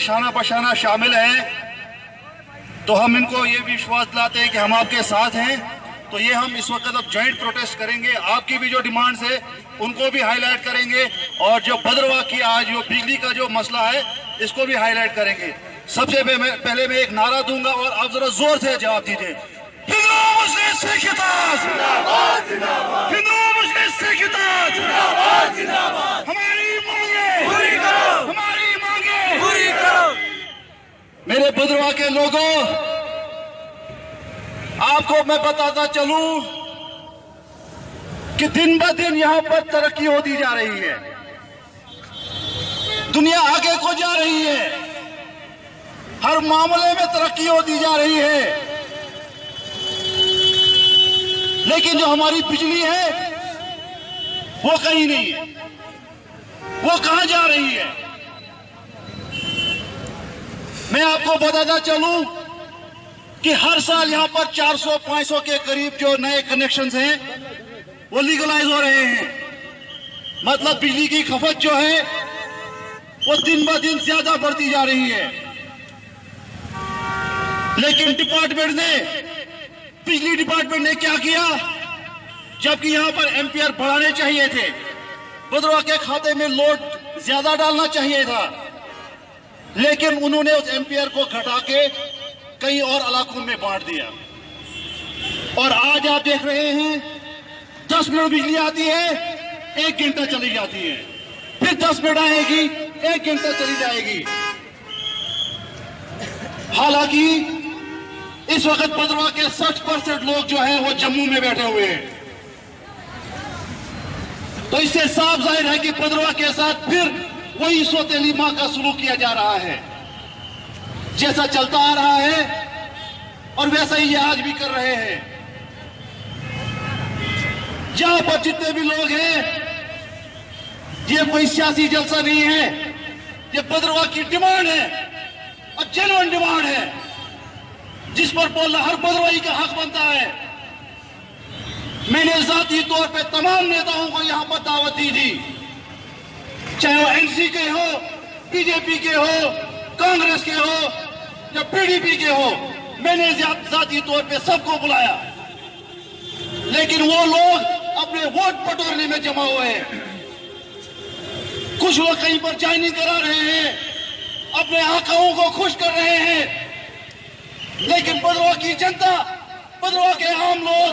शाना बशाना शामिल हैं, तो हम इनको ये विश्वास दिलाते हैं कि हम आपके साथ हैं। तो ये हम इस वक्त अब जॉइंट प्रोटेस्ट करेंगे, आपकी भी जो डिमांड्स है उनको भी हाईलाइट करेंगे, और जो भद्रवाह की आज जो बिजली का जो मसला है इसको भी हाईलाइट करेंगे। सबसे पहले मैं एक नारा दूंगा और आप जरा जोर से जवाब दीजिए। हिंदू मुस्लिम सिख इत्तेहाद जिंदाबाद, हिंदू मुस्लिम सिख इत्तेहाद जिंदाबाद, हमारी मांगे पूरी करो, हमारी मांगे पूरी करो। मेरे भद्रवाह के लोगों, आपको मैं बताता चलूं कि दिन ब दिन यहां पर तरक्की होती जा रही है, दुनिया आगे को जा रही है, हर मामले में तरक्की होती जा रही है, लेकिन जो हमारी बिजली है वो कहीं नहीं है, वो कहां जा रही है। मैं आपको बताता चलूं कि हर साल यहां पर 400-500 के करीब जो नए कनेक्शंस हैं वो लीगलाइज हो रहे हैं। मतलब बिजली की खपत जो है वो दिन ब दिन ज्यादा बढ़ती जा रही है, लेकिन बिजली डिपार्टमेंट ने क्या किया, जबकि यहां पर एम्पियर बढ़ाने चाहिए थे, भद्रवाह के खाते में लोड ज्यादा डालना चाहिए था, लेकिन उन्होंने उस एम्पियर को घटा के कई और इलाकों में बांट दिया। और आज आप देख रहे हैं 10 मिनट बिजली आती है, 1 घंटा चली जाती है, फिर 10 मिनट आएगी, 1 घंटा चली जाएगी। हालांकि इस वक्त भद्रवाह के 60% लोग जो है वो जम्मू में बैठे हुए हैं, तो इससे साफ जाहिर है कि भद्रवाह के साथ फिर वही सौतेली मां का सलूक किया जा रहा है, जैसा चलता आ रहा है और वैसा ही ये आज भी कर रहे हैं। जहां पर जितने भी लोग हैं, ये कोई सियासी जलसा नहीं है, ये भद्रवाह की डिमांड है और जेन्युइन डिमांड है, जिस पर बोलना हर भद्रवाही का हक बनता है। मैंने जाती तौर पे तमाम नेताओं को यहां पर दावत दी थी, चाहे वो एनसी के हो, बीजेपी के हो, कांग्रेस के हो या पीडीपी के हो, मैंने जाती तौर पे सबको बुलाया, लेकिन वो लोग अपने वोट बटोरने में जमा हुए हैं। कुछ लोग कहीं पर ज्वाइनिंग करा रहे हैं, अपने आकाओं को खुश कर रहे हैं, लेकिन भद्रवाह की जनता, भद्रवाह के आम लोग,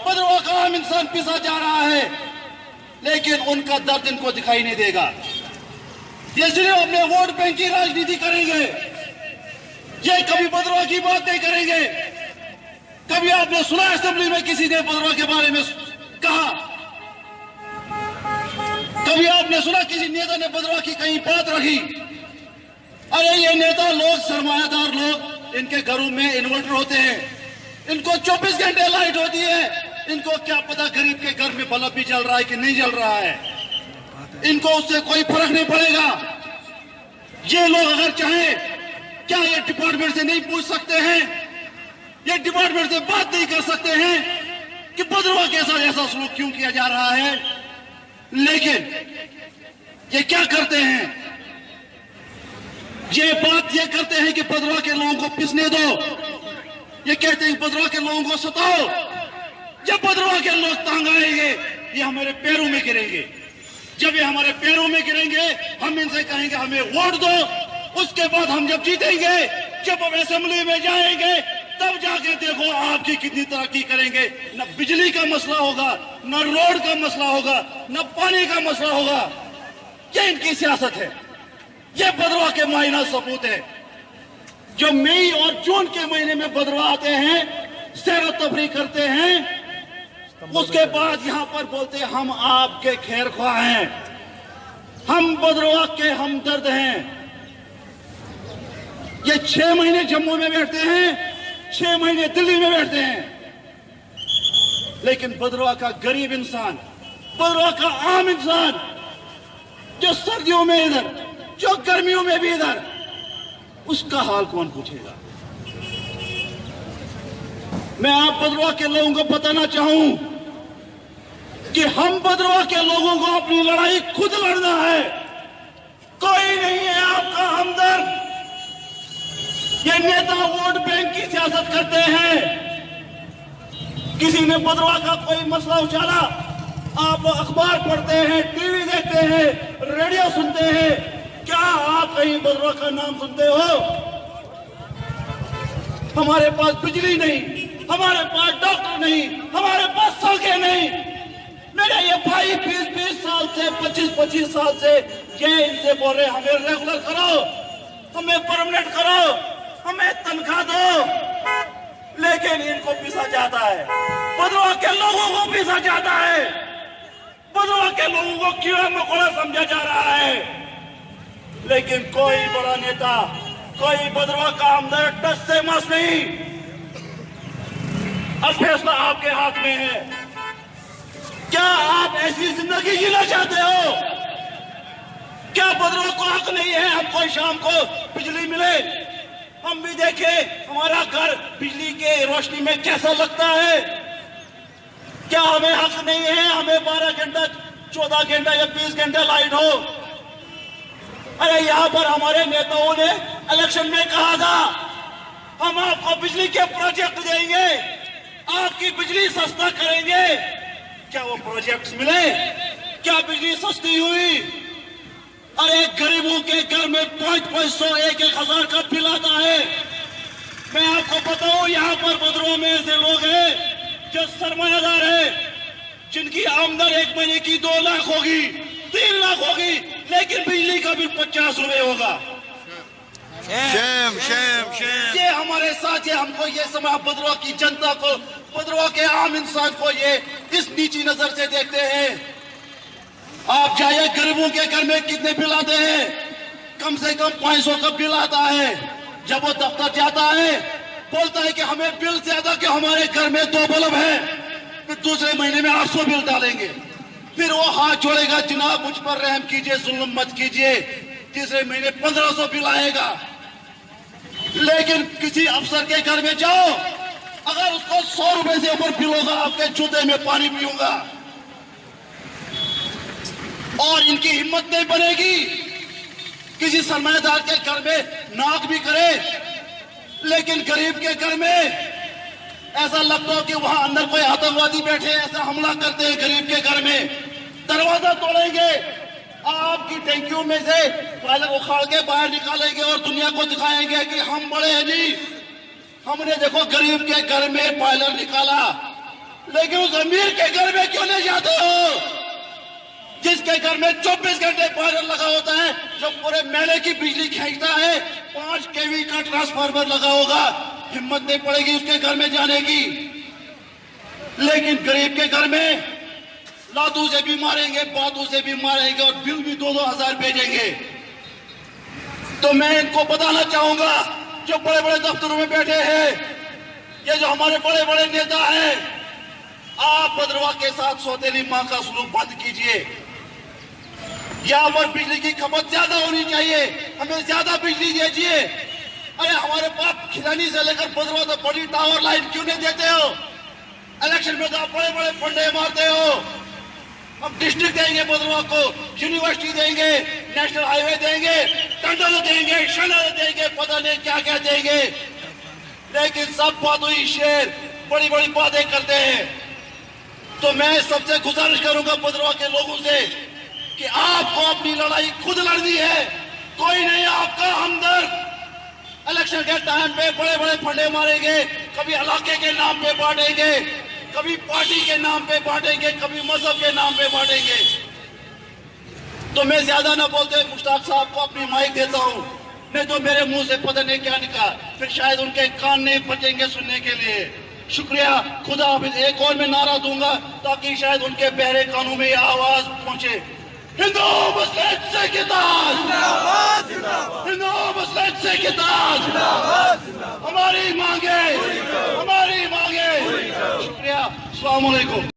भद्रवाह का आम इंसान पिसा जा रहा है, लेकिन उनका दर्द इनको दिखाई नहीं देगा। ये सिर्फ अपने वोट बैंक की राजनीति करेंगे, ये कभी भद्रवाह की बात नहीं करेंगे। कभी आपने सुना असेंबली में किसी ने भद्रवाह के बारे में कहा? कभी आपने सुना किसी नेता ने भद्रवाह की कहीं बात रखी? अरे ये नेता लोग, सरमायादार लोग, इनके घरों में इन्वर्टर होते हैं, इनको 24 घंटे लाइट होती है, इनको क्या पता गरीब के घर में बल्ब भी जल रहा है कि नहीं जल रहा है, इनको उससे कोई फर्क नहीं पड़ेगा। ये लोग अगर चाहें, क्या ये डिपार्टमेंट से नहीं पूछ सकते हैं, ये डिपार्टमेंट से बात नहीं कर सकते हैं कि भद्रवाह के साथ ऐसा सलूक क्यों किया जा रहा है? लेकिन ये क्या करते हैं, ये बात ये करते हैं कि भद्रवाह के लोगों को पिसने दो, ये कहते हैं भद्रवाह के लोगों को सताओ। जब भद्रवाह के लोग तंग आएंगे, ये हमारे पैरों में गिरेंगे, जब ये हमारे पैरों में गिरेंगे, हम इनसे कहेंगे हमें वोट दो, उसके बाद हम जब जीतेंगे, जब हम असेंबली में जाएंगे, तब जाके देखो आपकी कितनी तरक्की करेंगे। न बिजली का मसला होगा, न रोड का मसला होगा, न पानी का मसला होगा। ये इनकी सियासत है, ये भद्रवाह के मायना सबूत है। जो मई और जून के महीने में भद्रवाह आते हैं, सैर तफरी करते हैं, उसके बाद यहां पर बोलते हैं हम आपके खैर ख्वाह हैं, हम भद्रवाह के हमदर्द हैं। ये 6 महीने जम्मू में बैठते हैं, 6 महीने दिल्ली में बैठते हैं, लेकिन भद्रवाह का गरीब इंसान, भद्रवाह का आम इंसान, जो सर्दियों में इधर, जो गर्मियों में भी इधर, उसका हाल कौन पूछेगा? मैं आप भद्रवाह के लोगों को बताना चाहूं कि हम भद्रवाह के लोगों को अपनी लड़ाई खुद लड़ना है। कोई नहीं है आपका हमदर्द, ये नेता वोट बैंक की सियासत करते हैं। किसी ने भद्रवाह का कोई मसला उछाला, आप अखबार पढ़ते हैं, टीवी देखते हैं, रेडियो सुनते हैं, क्या आप कहीं भद्रवाह का नाम सुनते हो? हमारे पास बिजली नहीं, हमारे पास डॉक्टर नहीं, हमारे पास सड़कें नहीं। मेरे ये भाई 20-20 साल से 25-25 साल से ये इनसे बोल रहे हमें रेगुलर करो, हमें परमानेंट करो, हमें तनख्वाह दो, लेकिन इनको पीसा जाता है, भद्रवाह के लोगों को पीसा जाता है, भद्रवाह के लोगों को कीड़ा मकोड़ा समझा जा रहा है। लेकिन कोई बड़ा नेता, कोई भद्रवाह का हमदर्द टस से मस नहीं। अब फैसला आपके हाथ में है। क्या आप ऐसी जिंदगी जीना चाहते हो? क्या भद्रवाह को हक नहीं है हमको शाम को बिजली मिले, हम भी देखें हमारा घर बिजली के रोशनी में कैसा लगता है? क्या हमें हक नहीं है हमें 12 घंटा 14 घंटा या 20 घंटा लाइट हो? अरे यहां पर हमारे नेताओं ने इलेक्शन में कहा था हम आपको बिजली के प्रोजेक्ट देंगे, आपकी बिजली सस्ता करेंगे। क्या वो प्रोजेक्ट्स मिले? क्या बिजली सस्ती हुई? अरे गरीबों के घर में 500 1,000 का बिल आता है। मैं आपको बताऊं यहाँ पर भद्रवाह में ऐसे लोग हैं जो सरमायादार है, जिनकी आमदन एक महीने की 2 लाख होगी, 3 लाख होगी, लेकिन बिजली का बिल 50 रुपए होगा। Shem Shem Shem. ये हमारे साथ है। हमको ये समय भद्रवाह की जनता को, भद्रवाह के आम इंसान को ये इस नीची नजर से देखते हैं। आप जाइए गरीबों के घर में कितने बिल आते हैं? कम से कम 500 का बिल आता है। जब वो दफ्तर जाता है बोलता है कि हमें बिल ज्यादा, कि हमारे घर में 2 बल्ब है, फिर दूसरे महीने में 800 बिल डालेंगे। फिर वो हाथ जोड़ेगा, जनाब मुझ पर रहम कीजिए, जुल्म मत कीजिए। तीसरे महीने 1500 बिल आएगा। लेकिन किसी अफसर के घर में जाओ, अगर उसको 100 रुपए से ऊपर बिल होगा, आपके जूते में पानी पीऊंगा। और इनकी हिम्मत नहीं बनेगी किसी सरमायादार के घर में नाक भी करे, लेकिन गरीब के घर में ऐसा लगता हो कि वहां अंदर कोई आतंकवादी बैठे, ऐसा हमला करते हैं गरीब के घर में। दरवाजा तोड़ेंगे, आपकी टैंकियों में से बॉयलर उखाड़ के बाहर निकालेंगे और दुनिया को दिखाएंगे कि हम बड़े हैं जी, हमने देखो गरीब के घर में बॉयलर निकाला। लेकिन उस अमीर के घर में क्यों नहीं जाते हो, जिसके घर में 24 घंटे बॉयलर लगा होता है, जो पूरे महीने की बिजली खींचता है, 5 kV का ट्रांसफार्मर लगा होगा, हिम्मत नहीं पड़ेगी उसके घर में जाने की। लेकिन गरीब के घर में लातू से भी मारेंगे, बातों से भी मारेंगे और बिल भी 2-2 हजार भेजेंगे। तो मैं इनको बताना चाहूंगा, जो बड़े बड़े दफ्तरों में बैठे हैं, ये जो हमारे बड़े बड़े नेता हैं, आप भद्रवाह के साथ सौतेली मां का सलूक बंद कीजिए। यहाँ पर बिजली की खपत ज्यादा होनी चाहिए, हमें ज्यादा बिजली दीजिए। अरे हमारे पास खिलानी से लेकर भद्रवाह तक बड़ी टावर लाइन क्यों नहीं देते हो? इलेक्शन में तो आप बड़े बड़े फंडे मारते हो। हम डिस्ट्रिक्ट देंगे भद्रवाह को, यूनिवर्सिटी देंगे, नेशनल हाईवे देंगे, टंडल देंगे, शनल देंगे, पता नहीं क्या क्या देंगे। लेकिन सब बातों ही शेर बड़ी बड़ी बातें करते हैं। तो मैं सबसे गुजारिश करूंगा भद्रवाह के लोगों से कि आपको अपनी लड़ाई खुद लड़नी है, कोई नहीं आपका हमदर्द। इलेक्शन के टाइम पे बड़े बड़े फंडे मारेंगे, कभी इलाके के नाम पे बांटेंगे, कभी पार्टी के नाम पे बांटेंगे, कभी मजहब के नाम पे बांटेंगे। तो मैं ज्यादा ना बोलते मुश्ताक साहब को अपनी माइक देता हूं, नहीं तो मेरे मुंह से पता नहीं क्या निकला, फिर शायद उनके कान नहीं बचेंगे सुनने के लिए। शुक्रिया, खुदा हाफिज। एक और मैं नारा दूंगा ताकि शायद उनके बहरे कानों में यह आवाज पहुंचे। हिंदू मुस्लिम से किताब, हिंदू मुस्लिम से किताब, हमारी मांगे, हमारी मांगे। शुक्रिया, अस्सलाम वालेकुम।